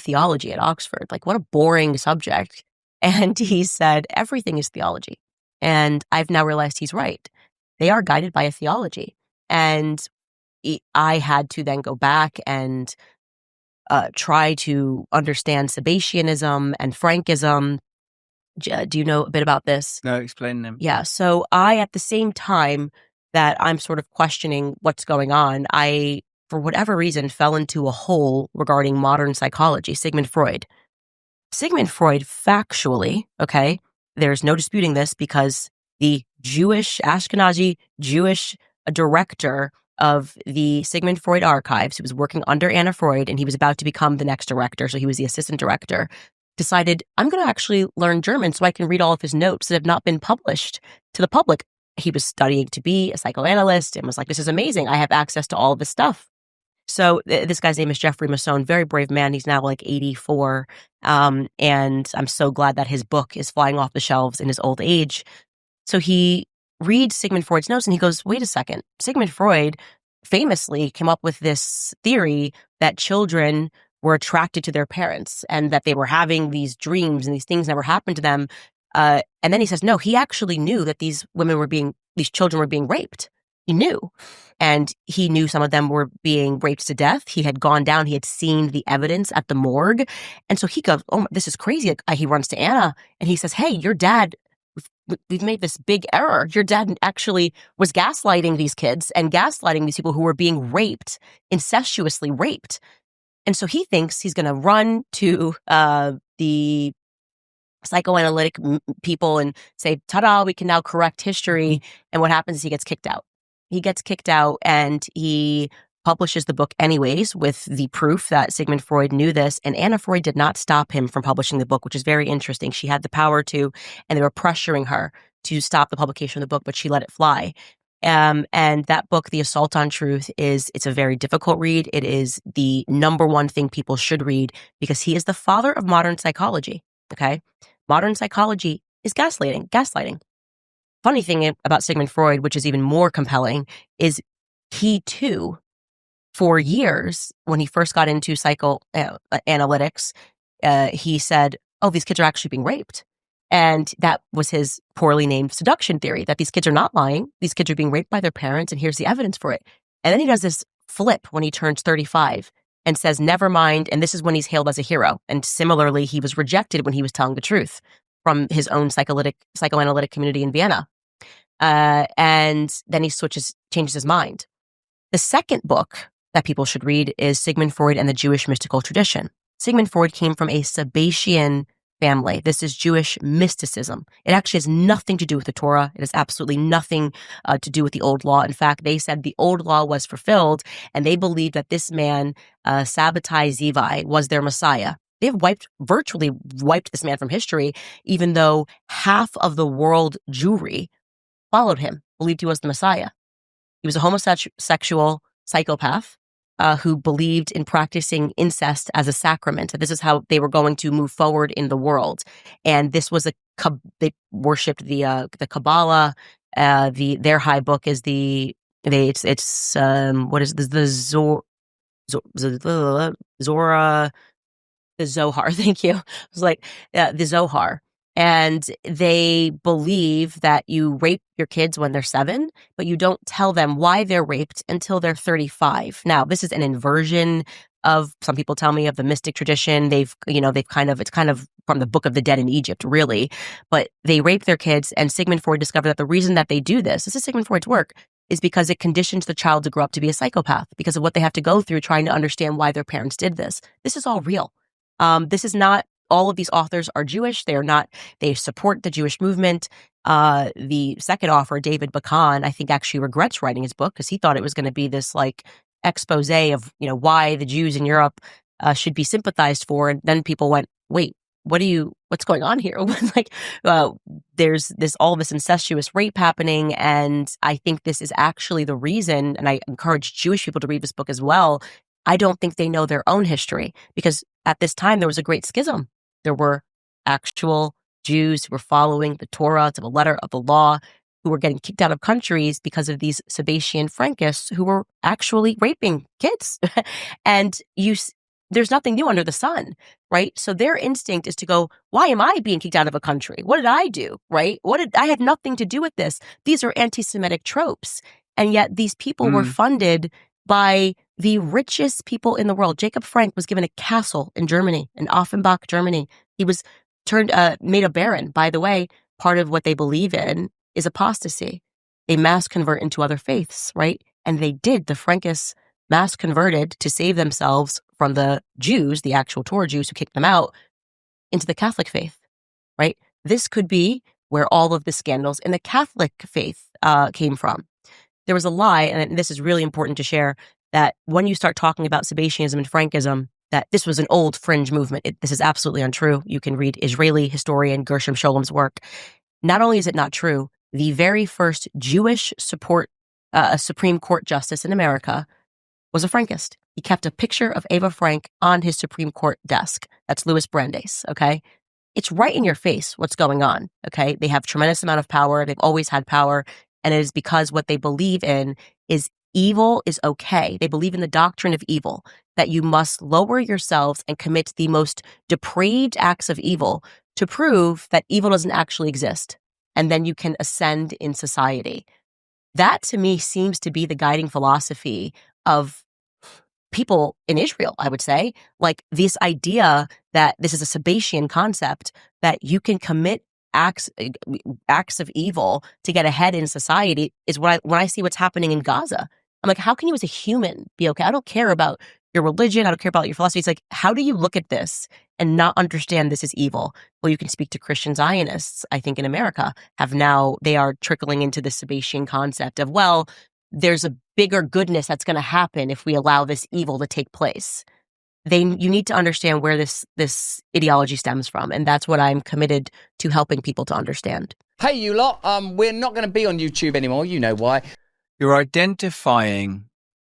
theology at Oxford. Like, what a boring subject. And he said, everything is theology. And I've now realized he's right. They are guided by a theology. And I had to then go back and try to understand Sabbatianism and Frankism. Do you know a bit about this? No, explain them. Yeah. So at the same time that I'm sort of questioning what's going on, I, for whatever reason, fell into a hole regarding modern psychology, Sigmund Freud. Sigmund Freud, factually, okay, there's no disputing this because the Ashkenazi Jewish director of the Sigmund Freud archives, who was working under Anna Freud, and he was about to become the next director, so he was the assistant director, decided, I'm going to actually learn German so I can read all of his notes that have not been published to the public. He was studying to be a psychoanalyst and was like, this is amazing. I have access to all of this stuff. So this guy's name is Moussaieff Masson, very brave man. He's now like 84. And I'm so glad that his book is flying off the shelves in his old age. So he reads Sigmund Freud's notes and he goes, wait a second. Sigmund Freud famously came up with this theory that children were attracted to their parents and that they were having these dreams and these things never happened to them. And then he says, no, he actually knew that these children were being raped. He knew. And he knew some of them were being raped to death. He had gone down. He had seen the evidence at the morgue. And so he goes, oh, this is crazy. He runs to Anna and he says, hey, your dad, we've made this big error. Your dad actually was gaslighting these kids and gaslighting these people who were being raped, incestuously raped. And so he thinks he's going to run to the psychoanalytic people and say, ta-da, we can now correct history. And what happens is he gets kicked out. He gets kicked out and he publishes the book anyways with the proof that Sigmund Freud knew this. And Anna Freud did not stop him from publishing the book, which is very interesting. She had the power to, and they were pressuring her to stop the publication of the book, but she let it fly. And that book, The Assault on Truth, it's a very difficult read. It is the number one thing people should read because he is the father of modern psychology. Okay. Modern psychology is gaslighting. Funny thing about Sigmund Freud, which is even more compelling, is he too, for years, when he first got into psychoanalytics, he said, oh, these kids are actually being raped. And that was his poorly named seduction theory, that these kids are not lying. These kids are being raped by their parents, and here's the evidence for it. And then he does this flip when he turns 35 and says, never mind. And this is when he's hailed as a hero. And similarly, he was rejected when he was telling the truth from his own psychoanalytic community in Vienna. And then he changes his mind. The second book that people should read is Sigmund Freud and the Jewish Mystical Tradition. Sigmund Freud came from a Sabbatian family. This is Jewish mysticism. It actually has nothing to do with the Torah. It has absolutely nothing to do with the old law. In fact, they said the old law was fulfilled, and they believed that this man, Sabbatai Zevi, was their Messiah. They've virtually wiped this man from history, even though half of the world Jewry followed him, believed he was the Messiah. He was a homosexual psychopath who believed in practicing incest as a sacrament. This is how they were going to move forward in the world. And this was they worshipped the Kabbalah. Their high book is the Zohar. Thank you. It was like the Zohar. And they believe that you rape your kids when they're 7, but you don't tell them why they're raped until they're 35. Now, this is an inversion of, some people tell me, of the mystic tradition. It's kind of from the Book of the Dead in Egypt, really. But they rape their kids, and Sigmund Freud discovered that the reason that they do this is Sigmund Freud's work, is because it conditions the child to grow up to be a psychopath because of what they have to go through trying to understand why their parents did this. This is all real. This is not, all of these authors are Jewish. They support the Jewish movement. The second author, David Bacon, I think actually regrets writing his book because he thought it was going to be this like expose of, why the Jews in Europe should be sympathized for. And then people went, wait, what's going on here? There's all this incestuous rape happening. And I think this is actually the reason, and I encourage Jewish people to read this book as well. I don't think they know their own history because at this time there was a great schism. There were actual Jews who were following the Torah to the letter of the law, who were getting kicked out of countries because of these Sabbatian Frankists who were actually raping kids. And there's nothing new under the sun, right? So their instinct is to go, why am I being kicked out of a country? What did I do, right? I had nothing to do with this. These are anti-Semitic tropes. And yet these people were funded by the richest people in the world. Jacob Frank was given a castle in Germany, in Offenbach, Germany. He was made a baron. By the way, part of what they believe in is apostasy. They mass convert into other faiths, right? And they did. The Frankists mass converted to save themselves from the Jews, the actual Torah Jews who kicked them out, into the Catholic faith, right? This could be where all of the scandals in the Catholic faith came from. There was a lie, and this is really important to share, that when you start talking about Sabbatianism and Frankism, that this was an old fringe movement. This is absolutely untrue. You can read Israeli historian Gershom Scholem's work. Not only is it not true, the very first Jewish Supreme Court justice in America was a Frankist. He kept a picture of Eva Frank on his Supreme Court desk. That's Louis Brandeis, okay? It's right in your face what's going on, okay? They have tremendous amount of power. They've always had power. And it is because what they believe in is evil is okay. They believe in the doctrine of evil, that you must lower yourselves and commit the most depraved acts of evil to prove that evil doesn't actually exist. And then you can ascend in society. That to me seems to be the guiding philosophy of people in Israel, I would say. Like this idea that this is a Sabbatian concept, that you can commit acts of evil to get ahead in society is when I see what's happening in Gaza. I'm like, how can you as a human be okay? I don't care about your religion. I don't care about your philosophy. It's like, how do you look at this and not understand this is evil? Well, you can speak to Christian Zionists, I think in America, they are trickling into the Sabbatian concept of, well, there's a bigger goodness that's going to happen if we allow this evil to take place. You need to understand where this ideology stems from. And that's what I'm committed to helping people to understand. Hey, you lot, we're not going to be on YouTube anymore. You know why. You're identifying